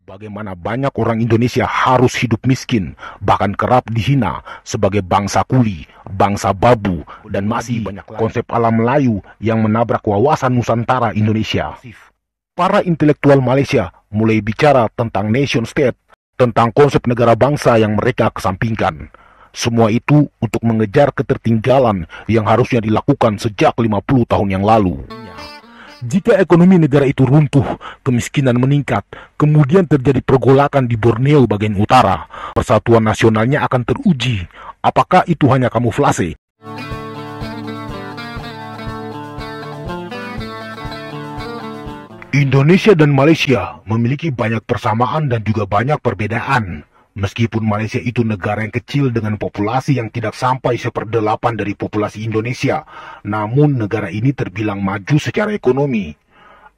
bagaimana banyak orang Indonesia harus hidup miskin, bahkan kerap dihina sebagai bangsa kuli, bangsa babu, dan masih banyak konsep alam Melayu yang menabrak wawasan Nusantara Indonesia. Para intelektual Malaysia mulai bicara tentang nation state, tentang konsep negara bangsa yang mereka kesampingkan. Semua itu untuk mengejar ketertinggalan yang harusnya dilakukan sejak 50 tahun yang lalu. Jika ekonomi negara itu runtuh, kemiskinan meningkat, kemudian terjadi pergolakan di Borneo bagian utara, persatuan nasionalnya akan teruji. Apakah itu hanya kamuflase? Indonesia dan Malaysia memiliki banyak persamaan dan juga banyak perbedaan. Meskipun Malaysia itu negara yang kecil dengan populasi yang tidak sampai 1/8 dari populasi Indonesia, namun negara ini terbilang maju secara ekonomi.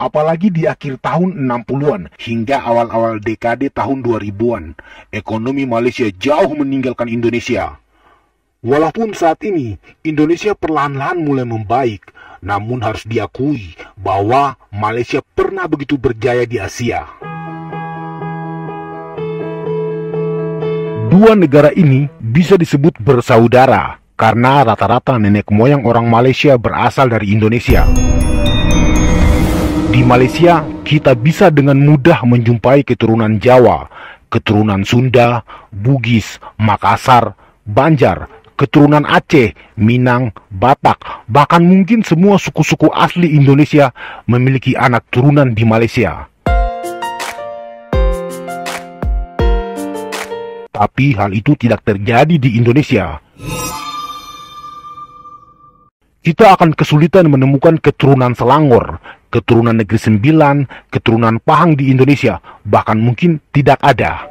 Apalagi di akhir tahun 60-an hingga awal-awal dekade tahun 2000-an, ekonomi Malaysia jauh meninggalkan Indonesia. Walaupun saat ini Indonesia perlahan-lahan mulai membaik, namun harus diakui bahwa Malaysia pernah begitu berjaya di Asia. Dua negara ini bisa disebut bersaudara karena rata-rata nenek moyang orang Malaysia berasal dari Indonesia. Di Malaysia, kita bisa dengan mudah menjumpai keturunan Jawa, keturunan Sunda, Bugis, Makassar, Banjar, keturunan Aceh, Minang, Batak, bahkan mungkin semua suku-suku asli Indonesia memiliki anak turunan di Malaysia. Tapi hal itu tidak terjadi di Indonesia. Kita akan kesulitan menemukan keturunan Selangor, keturunan Negeri Sembilan, keturunan Pahang di Indonesia, bahkan mungkin tidak ada.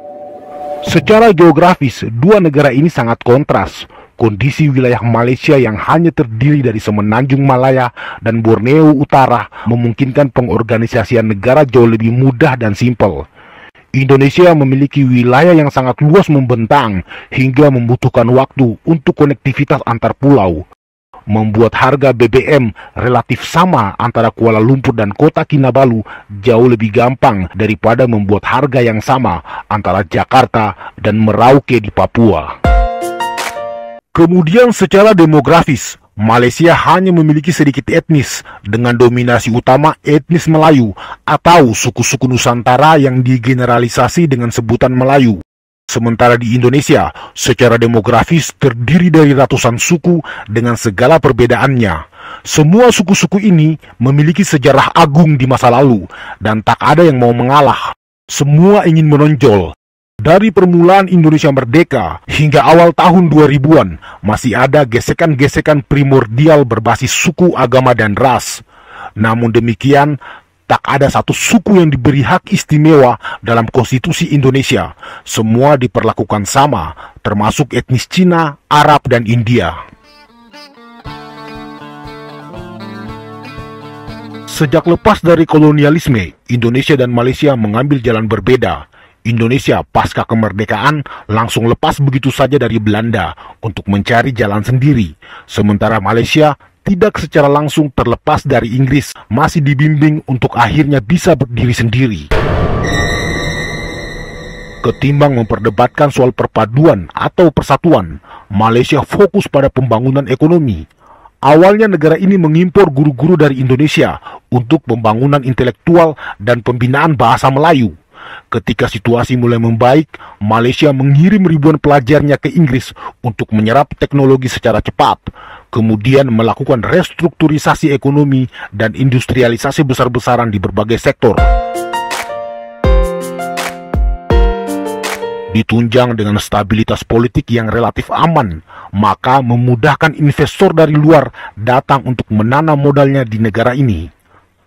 Secara geografis, dua negara ini sangat kontras. Kondisi wilayah Malaysia yang hanya terdiri dari Semenanjung Malaya dan Borneo Utara memungkinkan pengorganisasian negara jauh lebih mudah dan simpel. Indonesia memiliki wilayah yang sangat luas membentang hingga membutuhkan waktu untuk konektivitas antar pulau. Membuat harga BBM relatif sama antara Kuala Lumpur dan kota Kinabalu jauh lebih gampang daripada membuat harga yang sama antara Jakarta dan Merauke di Papua. Kemudian secara demografis, Malaysia hanya memiliki sedikit etnis dengan dominasi utama etnis Melayu atau suku-suku Nusantara yang digeneralisasi dengan sebutan Melayu. Sementara di Indonesia, secara demografis terdiri dari ratusan suku dengan segala perbedaannya. Semua suku-suku ini memiliki sejarah agung di masa lalu dan tak ada yang mau mengalah. Semua ingin menonjol. Dari permulaan Indonesia merdeka hingga awal tahun 2000-an, masih ada gesekan-gesekan primordial berbasis suku, agama, dan ras. Namun demikian, tak ada satu suku yang diberi hak istimewa dalam konstitusi Indonesia. Semua diperlakukan sama, termasuk etnis Cina, Arab, dan India. Sejak lepas dari kolonialisme, Indonesia dan Malaysia mengambil jalan berbeda. Indonesia pasca kemerdekaan langsung lepas begitu saja dari Belanda untuk mencari jalan sendiri. Sementara Malaysia tidak secara langsung terlepas dari Inggris, masih dibimbing untuk akhirnya bisa berdiri sendiri. Ketimbang memperdebatkan soal perpaduan atau persatuan, Malaysia fokus pada pembangunan ekonomi. Awalnya negara ini mengimpor guru-guru dari Indonesia untuk pembangunan intelektual dan pembinaan bahasa Melayu. Ketika situasi mulai membaik, Malaysia mengirim ribuan pelajarnya ke Inggris untuk menyerap teknologi secara cepat, kemudian melakukan restrukturisasi ekonomi dan industrialisasi besar-besaran di berbagai sektor. Ditunjang dengan stabilitas politik yang relatif aman, maka memudahkan investor dari luar datang untuk menanam modalnya di negara ini.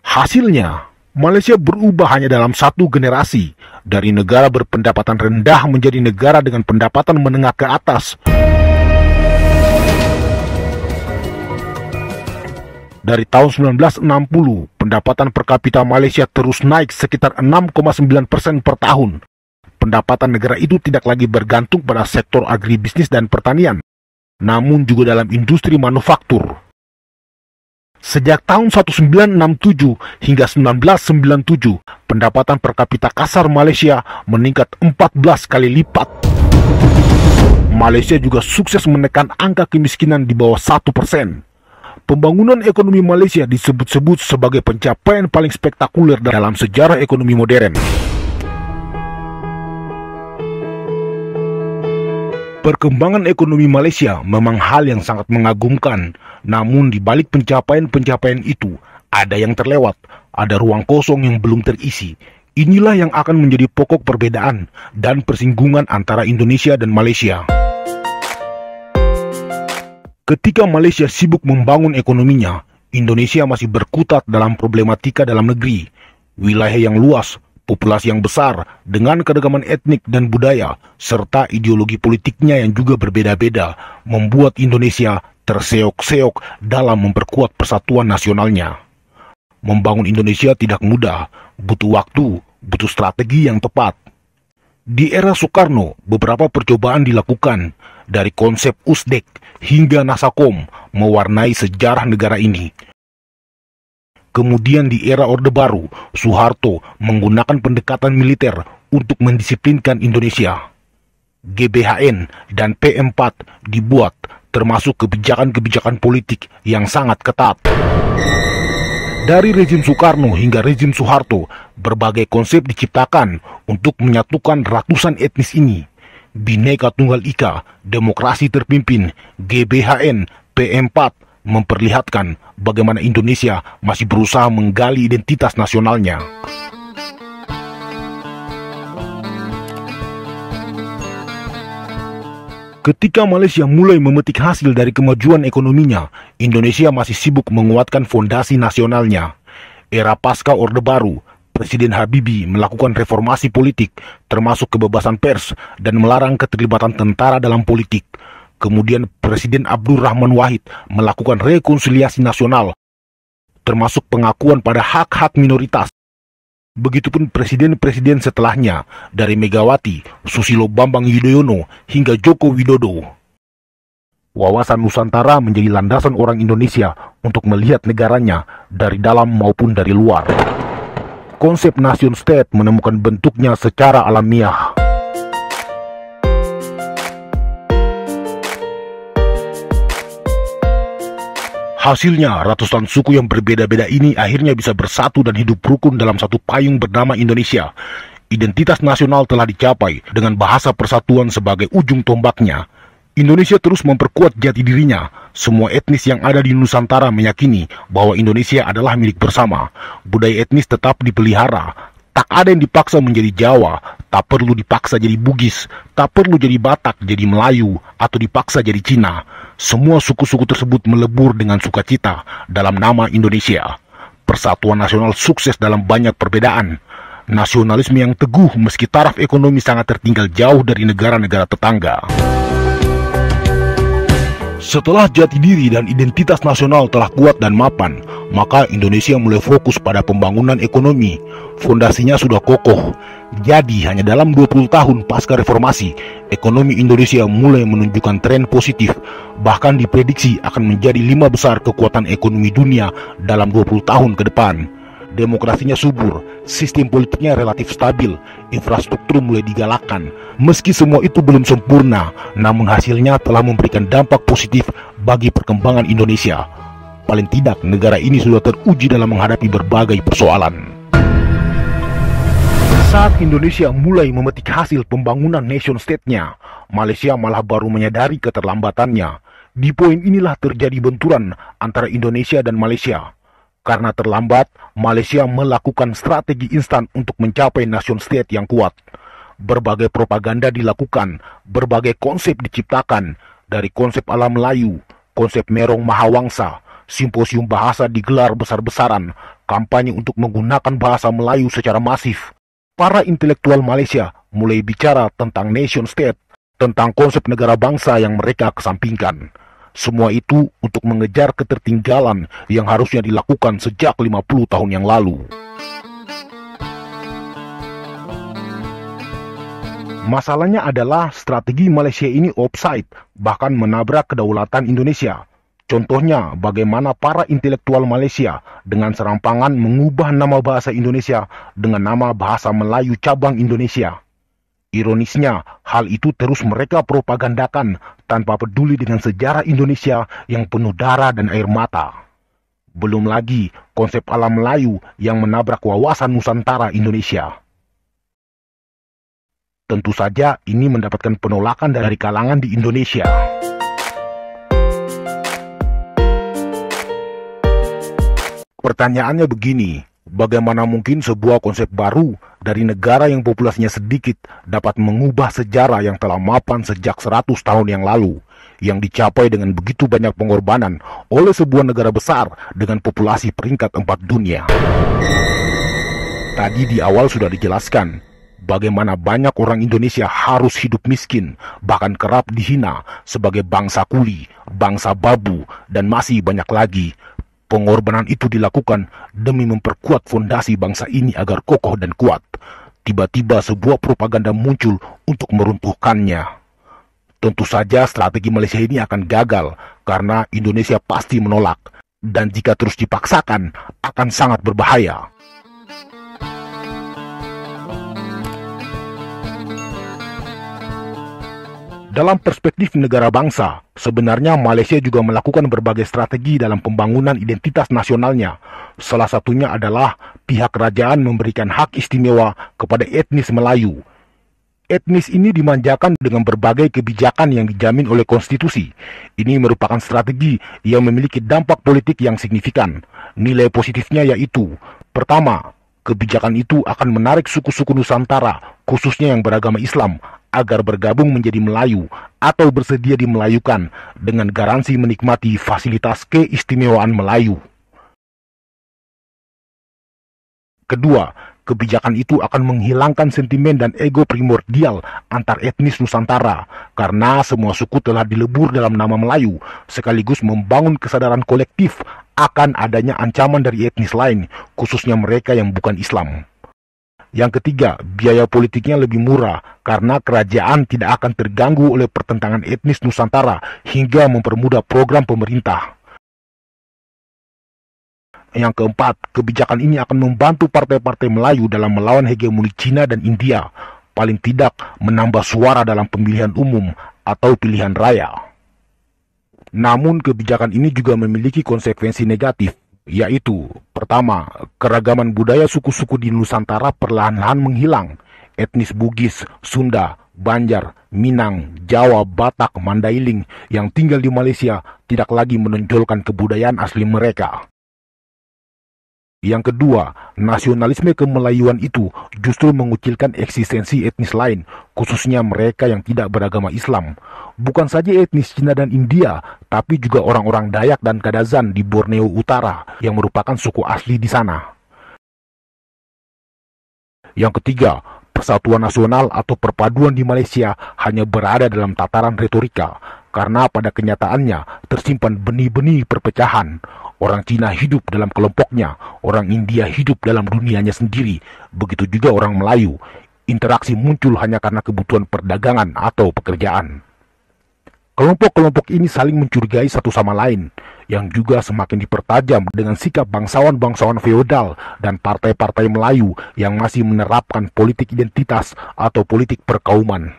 Hasilnya, Malaysia berubah hanya dalam satu generasi, dari negara berpendapatan rendah menjadi negara dengan pendapatan menengah ke atas. Dari tahun 1960, pendapatan per kapita Malaysia terus naik sekitar 6,9% per tahun. Pendapatan negara itu tidak lagi bergantung pada sektor agribisnis dan pertanian, namun juga dalam industri manufaktur. Sejak tahun 1967 hingga 1997, pendapatan per kapita kasar Malaysia meningkat 14 kali lipat. Malaysia juga sukses menekan angka kemiskinan di bawah 1%. Pembangunan ekonomi Malaysia disebut-sebut sebagai pencapaian paling spektakuler dalam sejarah ekonomi modern. Perkembangan ekonomi Malaysia memang hal yang sangat mengagumkan, namun di balik pencapaian-pencapaian itu, ada yang terlewat, ada ruang kosong yang belum terisi. Inilah yang akan menjadi pokok perbedaan dan persinggungan antara Indonesia dan Malaysia. Ketika Malaysia sibuk membangun ekonominya, Indonesia masih berkutat dalam problematika dalam negeri. Wilayah yang luas, populasi yang besar, dengan keragaman etnik dan budaya, serta ideologi politiknya yang juga berbeda-beda, membuat Indonesia terseok-seok dalam memperkuat persatuan nasionalnya. Membangun Indonesia tidak mudah, butuh waktu, butuh strategi yang tepat. Di era Soekarno, beberapa percobaan dilakukan, dari konsep USDEK hingga Nasakom mewarnai sejarah negara ini. Kemudian di era Orde Baru, Soeharto menggunakan pendekatan militer untuk mendisiplinkan Indonesia. GBHN dan P4 dibuat, termasuk kebijakan-kebijakan politik yang sangat ketat. Dari rezim Soekarno hingga rezim Soeharto, berbagai konsep diciptakan untuk menyatukan ratusan etnis ini. Bhinneka Tunggal Ika, demokrasi terpimpin, GBHN, P4 memperlihatkan bagaimana Indonesia masih berusaha menggali identitas nasionalnya. Ketika Malaysia mulai memetik hasil dari kemajuan ekonominya, Indonesia masih sibuk menguatkan fondasi nasionalnya. Era pasca Orde Baru, Presiden Habibie melakukan reformasi politik, termasuk kebebasan pers dan melarang keterlibatan tentara dalam politik. Kemudian Presiden Abdul Rahman Wahid melakukan rekonsiliasi nasional, termasuk pengakuan pada hak-hak minoritas. Begitupun presiden-presiden setelahnya, dari Megawati, Susilo Bambang Yudhoyono, hingga Joko Widodo. Wawasan Nusantara menjadi landasan orang Indonesia untuk melihat negaranya dari dalam maupun dari luar. Konsep nation state menemukan bentuknya secara alamiah. Hasilnya, ratusan suku yang berbeda-beda ini akhirnya bisa bersatu dan hidup rukun dalam satu payung bernama Indonesia. Identitas nasional telah dicapai dengan bahasa persatuan sebagai ujung tombaknya. Indonesia terus memperkuat jati dirinya. Semua etnis yang ada di Nusantara meyakini bahwa Indonesia adalah milik bersama. Budaya etnis tetap dipelihara. Tak ada yang dipaksa menjadi Jawa, tak perlu dipaksa jadi Bugis, tak perlu jadi Batak, jadi Melayu, atau dipaksa jadi Cina. Semua suku-suku tersebut melebur dengan sukacita dalam nama Indonesia. Persatuan nasional sukses dalam banyak perbedaan. Nasionalisme yang teguh meski taraf ekonomi sangat tertinggal jauh dari negara-negara tetangga. Setelah jati diri dan identitas nasional telah kuat dan mapan, maka Indonesia mulai fokus pada pembangunan ekonomi. Fondasinya sudah kokoh. Jadi hanya dalam 20 tahun pasca reformasi, ekonomi Indonesia mulai menunjukkan tren positif. Bahkan diprediksi akan menjadi 5 besar kekuatan ekonomi dunia dalam 20 tahun ke depan. Demokrasinya subur, sistem politiknya relatif stabil, infrastruktur mulai digalakkan. Meski semua itu belum sempurna, namun hasilnya telah memberikan dampak positif bagi perkembangan Indonesia. Paling tidak, negara ini sudah teruji dalam menghadapi berbagai persoalan. Saat Indonesia mulai memetik hasil pembangunan nation state-nya, Malaysia malah baru menyadari keterlambatannya. Di poin inilah terjadi benturan antara Indonesia dan Malaysia. Karena terlambat, Malaysia melakukan strategi instan untuk mencapai nation state yang kuat. Berbagai propaganda dilakukan, berbagai konsep diciptakan, dari konsep ala Melayu, konsep Merong Mahawangsa, simposium bahasa digelar besar-besaran, kampanye untuk menggunakan bahasa Melayu secara masif. Para intelektual Malaysia mulai bicara tentang nation state, tentang konsep negara bangsa yang mereka kesampingkan. Semua itu untuk mengejar ketertinggalan yang harusnya dilakukan sejak 50 tahun yang lalu. Masalahnya adalah strategi Malaysia ini offside, bahkan menabrak kedaulatan Indonesia. Contohnya, bagaimana para intelektual Malaysia dengan serampangan mengubah nama bahasa Indonesia dengan nama bahasa Melayu cabang Indonesia. Ironisnya, hal itu terus mereka propagandakan tanpa peduli dengan sejarah Indonesia yang penuh darah dan air mata. Belum lagi konsep alam Melayu yang menabrak wawasan Nusantara Indonesia. Tentu saja ini mendapatkan penolakan dari kalangan di Indonesia. Pertanyaannya begini, bagaimana mungkin sebuah konsep baru dari negara yang populasinya sedikit dapat mengubah sejarah yang telah mapan sejak 100 tahun yang lalu, yang dicapai dengan begitu banyak pengorbanan oleh sebuah negara besar dengan populasi peringkat 4 dunia. Tadi di awal sudah dijelaskan, bagaimana banyak orang Indonesia harus hidup miskin, bahkan kerap dihina sebagai bangsa kuli, bangsa babu, dan masih banyak lagi. Pengorbanan itu dilakukan demi memperkuat fondasi bangsa ini agar kokoh dan kuat. Tiba-tiba sebuah propaganda muncul untuk meruntuhkannya. Tentu saja strategi Malaysia ini akan gagal karena Indonesia pasti menolak. Dan jika terus dipaksakan, akan sangat berbahaya. Dalam perspektif negara bangsa, sebenarnya Malaysia juga melakukan berbagai strategi dalam pembangunan identitas nasionalnya. Salah satunya adalah pihak kerajaan memberikan hak istimewa kepada etnis Melayu. Etnis ini dimanjakan dengan berbagai kebijakan yang dijamin oleh konstitusi. Ini merupakan strategi yang memiliki dampak politik yang signifikan. Nilai positifnya yaitu, pertama, kebijakan itu akan menarik suku-suku Nusantara, khususnya yang beragama Islam, agar bergabung menjadi Melayu atau bersedia dimelayukan dengan garansi menikmati fasilitas keistimewaan Melayu. Kedua, kebijakan itu akan menghilangkan sentimen dan ego primordial antar etnis Nusantara karena semua suku telah dilebur dalam nama Melayu, sekaligus membangun kesadaran kolektif akan adanya ancaman dari etnis lain, khususnya mereka yang bukan Islam. Yang ketiga, biaya politiknya lebih murah karena kerajaan tidak akan terganggu oleh pertentangan etnis Nusantara hingga mempermudah program pemerintah. Yang keempat, kebijakan ini akan membantu partai-partai Melayu dalam melawan hegemoni Cina dan India, paling tidak menambah suara dalam pemilihan umum atau pilihan raya. Namun kebijakan ini juga memiliki konsekuensi negatif, yaitu, pertama, keragaman budaya suku-suku di Nusantara perlahan-lahan menghilang. Etnis Bugis, Sunda, Banjar, Minang, Jawa, Batak, Mandailing yang tinggal di Malaysia tidak lagi menonjolkan kebudayaan asli mereka. Yang kedua, nasionalisme kemelayuan itu justru mengucilkan eksistensi etnis lain, khususnya mereka yang tidak beragama Islam. Bukan saja etnis Cina dan India, tapi juga orang-orang Dayak dan Kadazan di Borneo Utara yang merupakan suku asli di sana. Yang ketiga, persatuan nasional atau perpaduan di Malaysia hanya berada dalam tataran retorika, karena pada kenyataannya tersimpan benih-benih perpecahan. Orang Cina hidup dalam kelompoknya, orang India hidup dalam dunianya sendiri, begitu juga orang Melayu. Interaksi muncul hanya karena kebutuhan perdagangan atau pekerjaan. Kelompok-kelompok ini saling mencurigai satu sama lain, yang juga semakin dipertajam dengan sikap bangsawan-bangsawan feodal dan partai-partai Melayu yang masih menerapkan politik identitas atau politik perkauman.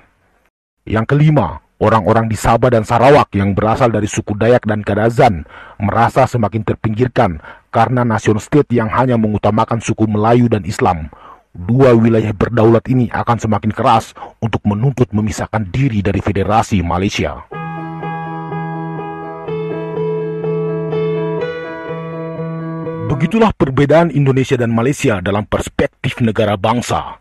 Yang kelima, orang-orang di Sabah dan Sarawak yang berasal dari suku Dayak dan Kadazan merasa semakin terpinggirkan karena nation state yang hanya mengutamakan suku Melayu dan Islam. Dua wilayah berdaulat ini akan semakin keras untuk menuntut memisahkan diri dari Federasi Malaysia. Begitulah perbedaan Indonesia dan Malaysia dalam perspektif negara bangsa.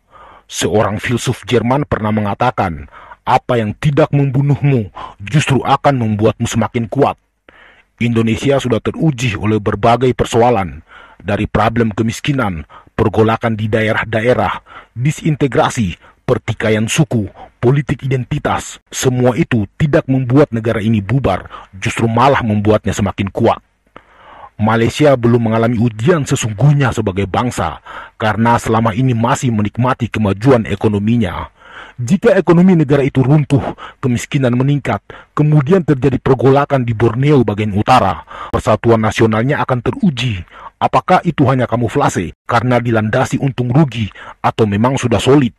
Seorang filsuf Jerman pernah mengatakan, apa yang tidak membunuhmu justru akan membuatmu semakin kuat. Indonesia sudah teruji oleh berbagai persoalan, dari problem kemiskinan, pergolakan di daerah-daerah, disintegrasi, pertikaian suku, politik identitas. Semua itu tidak membuat negara ini bubar, justru malah membuatnya semakin kuat. Malaysia belum mengalami ujian sesungguhnya sebagai bangsa, karena selama ini masih menikmati kemajuan ekonominya. Jika ekonomi negara itu runtuh, kemiskinan meningkat, kemudian terjadi pergolakan di Borneo bagian utara, persatuan nasionalnya akan teruji. Apakah itu hanya kamuflase karena dilandasi untung rugi atau memang sudah solid?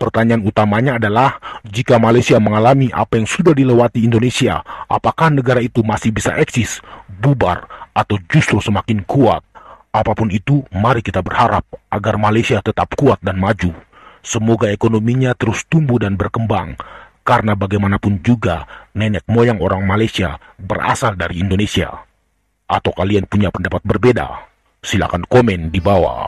Pertanyaan utamanya adalah, jika Malaysia mengalami apa yang sudah dilewati Indonesia, apakah negara itu masih bisa eksis, bubar, atau justru semakin kuat? Apapun itu, mari kita berharap agar Malaysia tetap kuat dan maju. Semoga ekonominya terus tumbuh dan berkembang, karena bagaimanapun juga nenek moyang orang Malaysia berasal dari Indonesia. Atau kalian punya pendapat berbeda? Silakan komen di bawah.